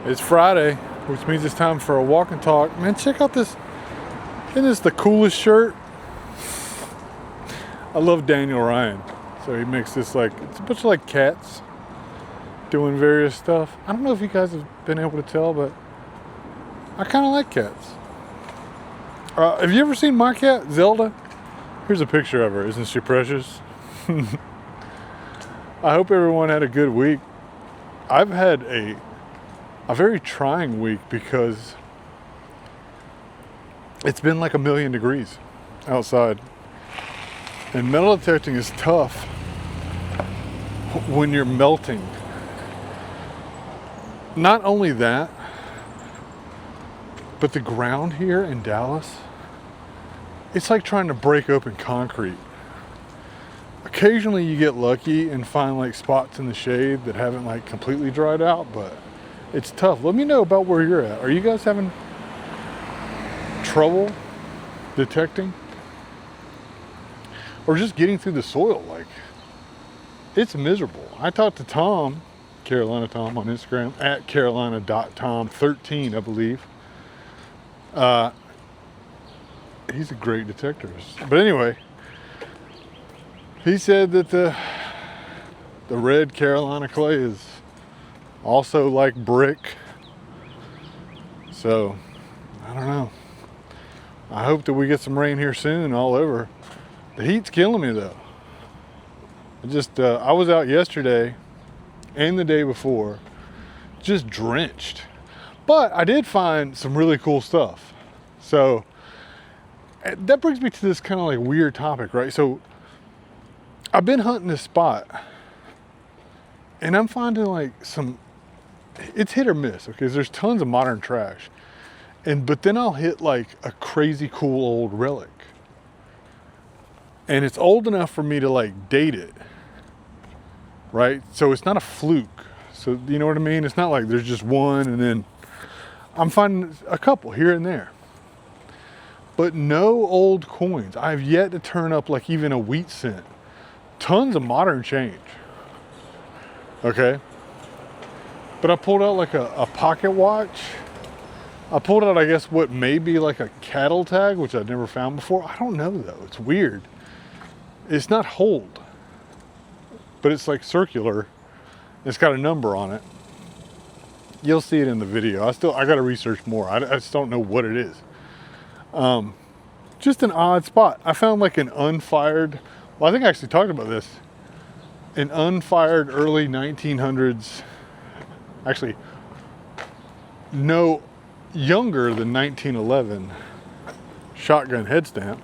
It's Friday, which means it's time for a walk and talk. Man, check out this. Isn't this the coolest shirt? I love Daniel Ryan. So he makes this like, it's a bunch of like cats doing various stuff. I don't know if you guys have been able to tell, but I kind of like cats. Have you ever seen my cat, Zelda? Here's a picture of her. Isn't she precious? I hope everyone had a good week. I've had a very trying week because it's been like 1,000,000 degrees outside. And metal detecting is tough when you're melting. Not only that, but the ground here in Dallas, it's like trying to break open concrete. Occasionally you get lucky and find like spots in the shade that haven't like completely dried out, but it's tough. Let me know about where you're at. Are you guys having trouble detecting? Or just getting through the soil? Like, it's miserable. I talked to Tom, Carolina Tom on Instagram, at carolina.tom13, I believe. He's a great detector. But anyway, he said that the red Carolina clay is also like brick. So, I don't know. I hope that we get some rain here soon all over. The heat's killing me though. I was out yesterday and the day before, just drenched. But I did find some really cool stuff. So, that brings me to this kind of like weird topic, right? So, I've been hunting this spot and I'm finding like it's hit or miss, okay? There's tons of modern trash. But then I'll hit like a crazy cool old relic. And it's old enough for me to like date it, right? So it's not a fluke. So you know what I mean? It's not like there's just one and then I'm finding a couple here and there. But no old coins. I've yet to turn up like even a wheat cent. Tons of modern change. Okay? But I pulled out like a pocket watch. I pulled out, I guess, what may be like a cattle tag, which I'd never found before. I don't know though. It's weird. It's not hold, but it's like circular. It's got a number on it. You'll see it in the video. I got to research more. I just don't know what it is. Just an odd spot. I found like an unfired, well, I think I actually talked about this, an unfired early 1900s, actually no younger than 1911 shotgun head stamp.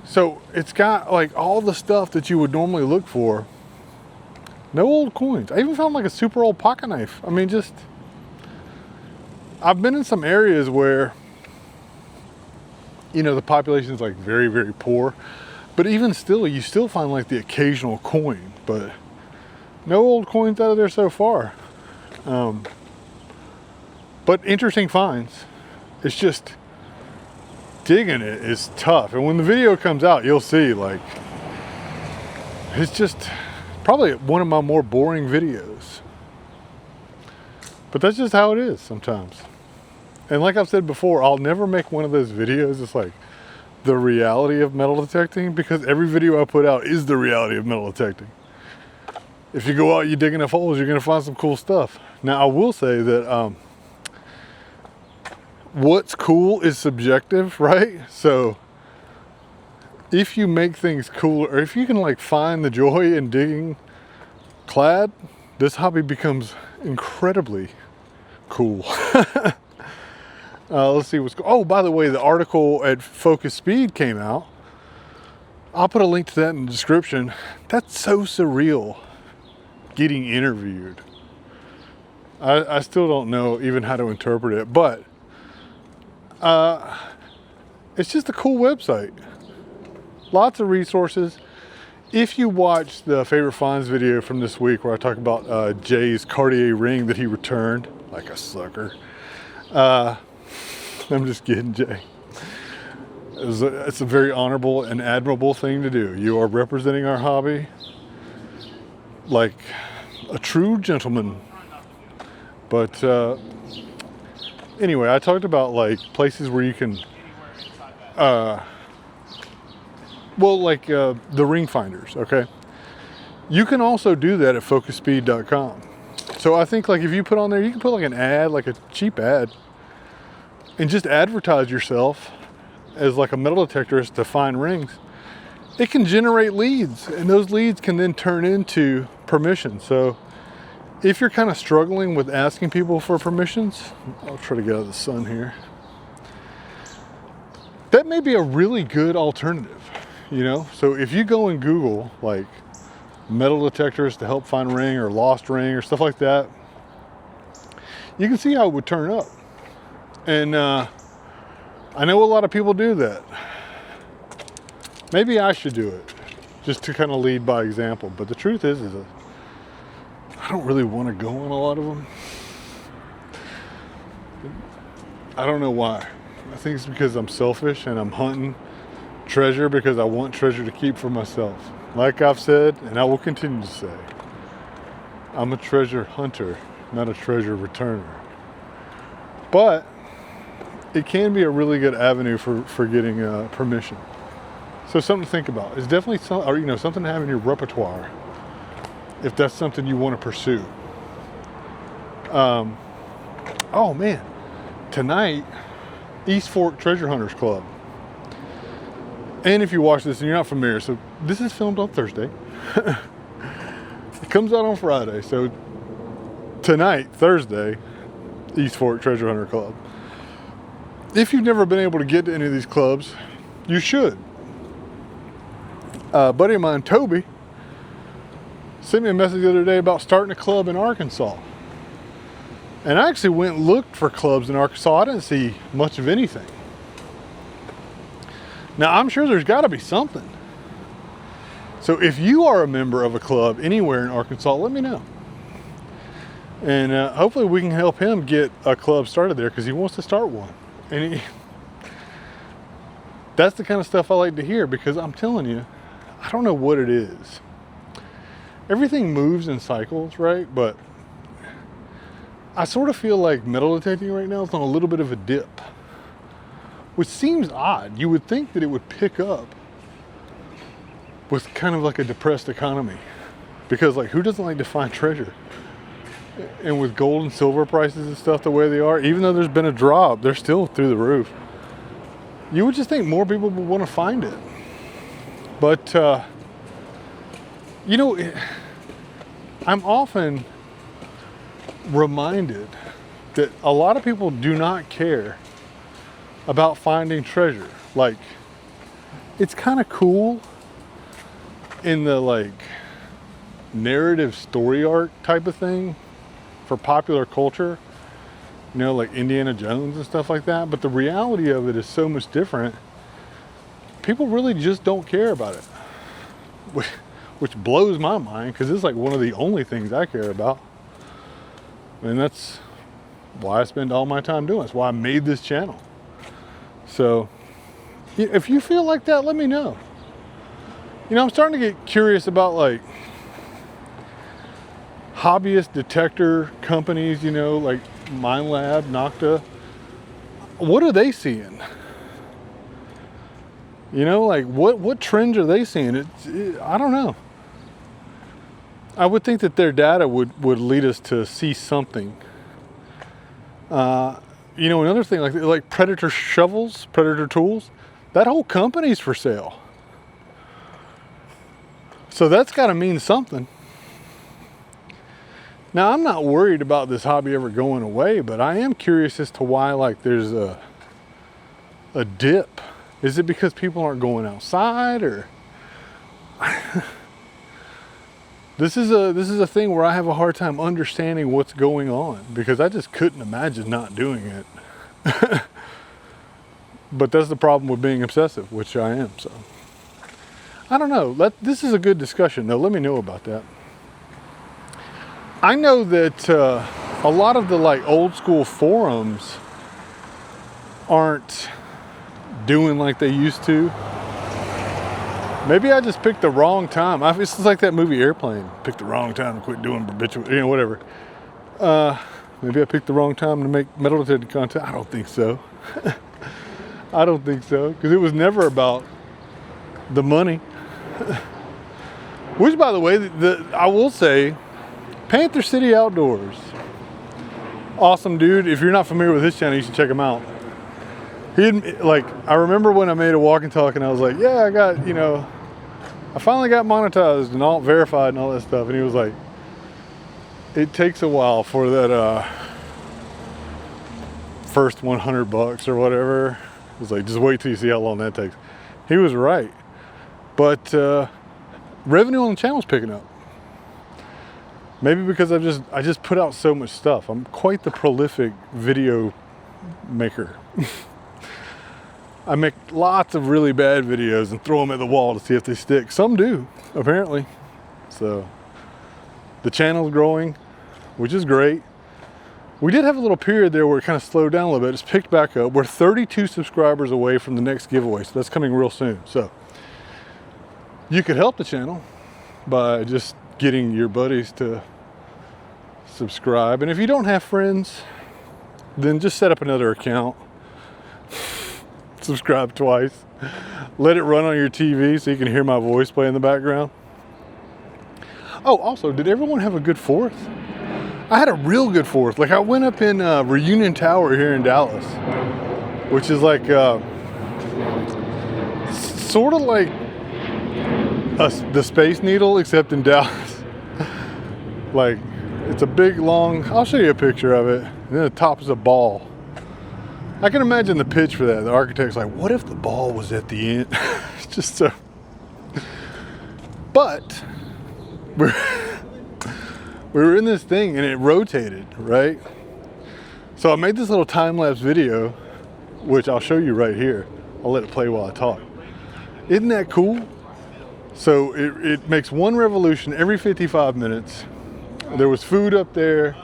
So it's got like all the stuff that you would normally look for. No old coins. I even found like a super old pocket knife. I mean, I've been in some areas where, you know, the population is like very, very poor. But even still, you still find like the occasional coin. But no old coins out of there so far. But interesting finds. It's just digging it is tough. And when the video comes out, you'll see like, it's just probably one of my more boring videos. But that's just how it is sometimes. And like I've said before, I'll never make one of those videos. It's like the reality of metal detecting, because every video I put out is the reality of metal detecting. If you go out, you dig enough holes, you're gonna find some cool stuff. Now I will say that, what's cool is subjective, right? So if you make things cool, or if you can like find the joy in digging clad, this hobby becomes incredibly cool. Let's see what's oh, by the way, the article at Focus Speed came out. I'll put a link to that in the description. That's so surreal, getting interviewed. I still don't know even how to interpret it, but it's just a cool website. Lots of resources. If you watch the favorite finds video from this week where I talk about Jay's Cartier ring that he returned like a sucker, I'm just kidding, Jay. It's a very honorable and admirable thing to do. You are representing our hobby like a true gentleman. But anyway, I talked about like places where you can, well, like the ring finders, okay? You can also do that at focusspeed.com. So I think like if you put on there, you can put like an ad, like a cheap ad, and just advertise yourself as like a metal detectorist to find rings. It can generate leads, and those leads can then turn into permissions. So if you're kind of struggling with asking people for permissions, I'll try to get out of the sun here. That may be a really good alternative, you know? So if you go and Google like metal detectors to help find ring or lost ring or stuff like that, you can see how it would turn up. And I know a lot of people do that. Maybe I should do it just to kind of lead by example. But the truth is I don't really want to go on a lot of them. I don't know why. I think it's because I'm selfish and I'm hunting treasure because I want treasure to keep for myself. Like I've said, and I will continue to say, I'm a treasure hunter, not a treasure returner. But it can be a really good avenue for getting permission. So something to think about. It's definitely something to have in your repertoire if that's something you want to pursue. Oh man, tonight, East Fork Treasure Hunters Club. And if you watch this and you're not familiar, so this is filmed on Thursday. It comes out on Friday. So tonight, Thursday, East Fork Treasure Hunter Club. If you've never been able to get to any of these clubs, you should. A buddy of mine, Toby, sent me a message the other day about starting a club in Arkansas. And I actually went and looked for clubs in Arkansas. I didn't see much of anything. Now, I'm sure there's got to be something. So if you are a member of a club anywhere in Arkansas, let me know. And hopefully we can help him get a club started there because he wants to start one. And that's the kind of stuff I like to hear because I'm telling you, I don't know what it is. Everything moves in cycles, right? But I sort of feel like metal detecting right now is on a little bit of a dip, which seems odd. You would think that it would pick up with kind of like a depressed economy because like who doesn't like to find treasure? And with gold and silver prices and stuff the way they are, even though there's been a drop, they're still through the roof. You would just think more people would want to find it. But, you know, I'm often reminded that a lot of people do not care about finding treasure. Like, it's kind of cool in the like narrative story arc type of thing for popular culture, you know, like Indiana Jones and stuff like that. But the reality of it is so much different. People really just don't care about it, which blows my mind because it's like one of the only things I care about. And that's why I spend all my time doing it. That's why I made this channel. So if you feel like that, let me know. You know, I'm starting to get curious about like hobbyist detector companies, you know, like Mine Lab, Nocta. What are they seeing? You know, like what trends are they seeing? I don't know. I would think that their data would lead us to see something. You know, another thing like Predator shovels, Predator tools, that whole company's for sale. So that's got to mean something. Now, I'm not worried about this hobby ever going away, but I am curious as to why like there's a dip. Is it because people aren't going outside or this is a thing where I have a hard time understanding what's going on because I just couldn't imagine not doing it. But that's the problem with being obsessive, which I am. So I don't know. This is a good discussion though. Let me know about that. I know that a lot of the like old school forums aren't doing like they used to. Maybe I just picked the wrong time. It's like that movie Airplane. Picked the wrong time to quit doing habitual, you know, whatever. Maybe I picked the wrong time to make metal detecting content. I don't think so. I don't think so, because it was never about the money. Which, by the way, I will say, Panther City Outdoors, awesome dude. If you're not familiar with his channel, you should check him out. I remember when I made a walk and talk, and I was like, yeah, I got, I finally got monetized and all verified and all that stuff. And he was like, it takes a while for that first 100 bucks or whatever. It was like, just wait till you see how long that takes. He was right. But revenue on the channel is picking up. Maybe because I just put out so much stuff. I'm quite the prolific video maker. I make lots of really bad videos and throw them at the wall to see if they stick. Some do, apparently. So the channel's growing, which is great. We did have a little period there where it kind of slowed down a little bit. It's picked back up. We're 32 subscribers away from the next giveaway, so that's coming real soon. So you could help the channel by just getting your buddies to subscribe. And if you don't have friends, then just set up another account. Subscribe twice. Let it run on your TV so you can hear my voice play in the background. Oh, also, did everyone have a good 4th? I had a real good 4th. Like, I went up in Reunion Tower here in Dallas, which is like sort of like the Space Needle, except in Dallas. Like, it's a big, long, I'll show you a picture of it. And then the top is a ball. I can imagine the pitch for that. The architect's like, what if the ball was at the end? It's just so. But we were in this thing and it rotated, right? So I made this little time-lapse video, which I'll show you right here. I'll let it play while I talk. Isn't that cool? So it makes one revolution every 55 minutes. There was food up there.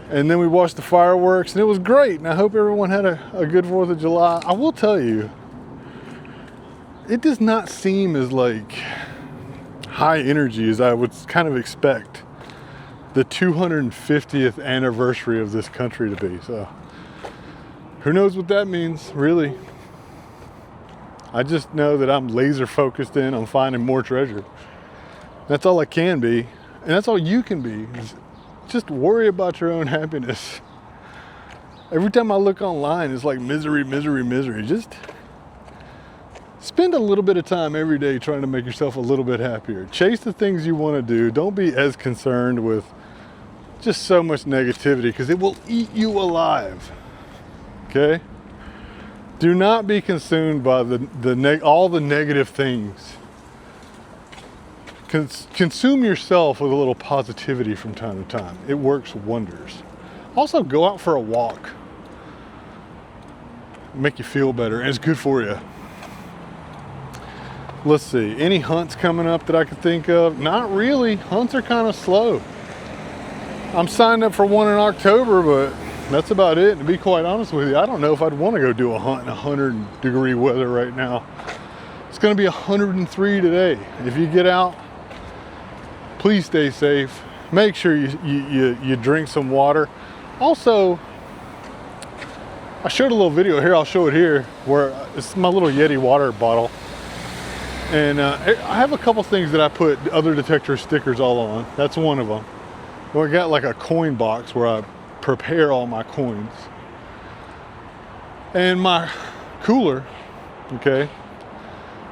And then we watched the fireworks, and it was great. And I hope everyone had a good 4th of July. I will tell you, it does not seem as like high energy as I would kind of expect the 250th anniversary of this country to be. So who knows what that means, really. I just know that I'm laser focused in on finding more treasure. That's all I can be, and that's all you can be. Just worry about your own happiness. Every time I look online, it's like misery, misery, misery. Just spend a little bit of time every day trying to make yourself a little bit happier. Chase the things you want to do. Don't be as concerned with just so much negativity, because it will eat you alive. Okay? Do not be consumed by all the negative things. Consume yourself with a little positivity from time to time. It works wonders. Also, go out for a walk. Make you feel better, and it's good for you. Let's see, any hunts coming up that I could think of? Not really. Hunts are kind of slow. I'm signed up for one in October, but that's about it. And to be quite honest with you, I don't know if I'd want to go do a hunt in 100-degree weather right now. It's going to be 103 today. If you get out, please stay safe. Make sure you drink some water. Also, I showed a little video here. I'll show it here, where it's my little Yeti water bottle. And I have a couple things that I put other detector stickers all on. That's one of them. Well, I got like a coin box where I prepare all my coins. And my cooler, okay?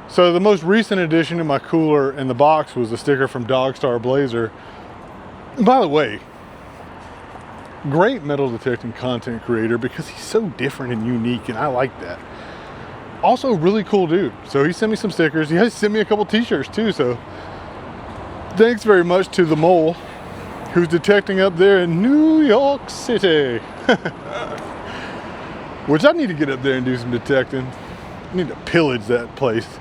So the most recent addition to my cooler and the box was a sticker from Dogstar Blazer. And by the way, great metal detecting content creator, because he's so different and unique, and I like that. Also, really cool dude. So he sent me some stickers. He has sent me a couple t-shirts too. So thanks very much to the mole who's detecting up there in New York City. Which I need to get up there and do some detecting. I need to pillage that place.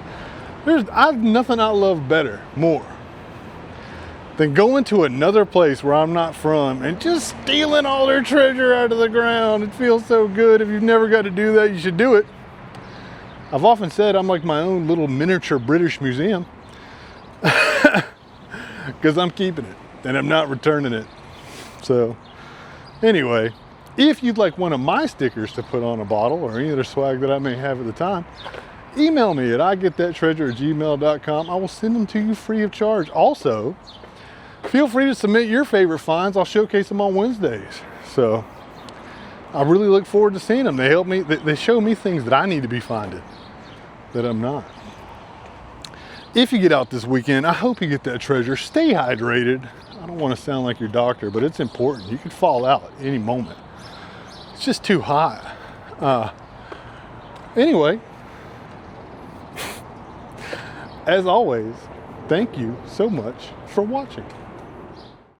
I've nothing I love more than going to another place where I'm not from and just stealing all their treasure out of the ground. It feels so good. If you've never got to do that, you should do it. I've often said I'm like my own little miniature British museum, because I'm keeping it and I'm not returning it. So Anyway, if you'd like one of my stickers to put on a bottle or any other swag that I may have at the time, email me at igetthattreasure@gmail.com. I will send them to you free of charge. Also, feel free to submit your favorite finds. I'll showcase them on Wednesdays. So I really look forward to seeing them. They help me, they show me things that I need to be finding that I'm not. If you get out this weekend, I hope you get that treasure. Stay hydrated. I don't want to sound like your doctor, but it's important. You could fall out at any moment. It's just too hot. Anyway, as always, thank you so much for watching.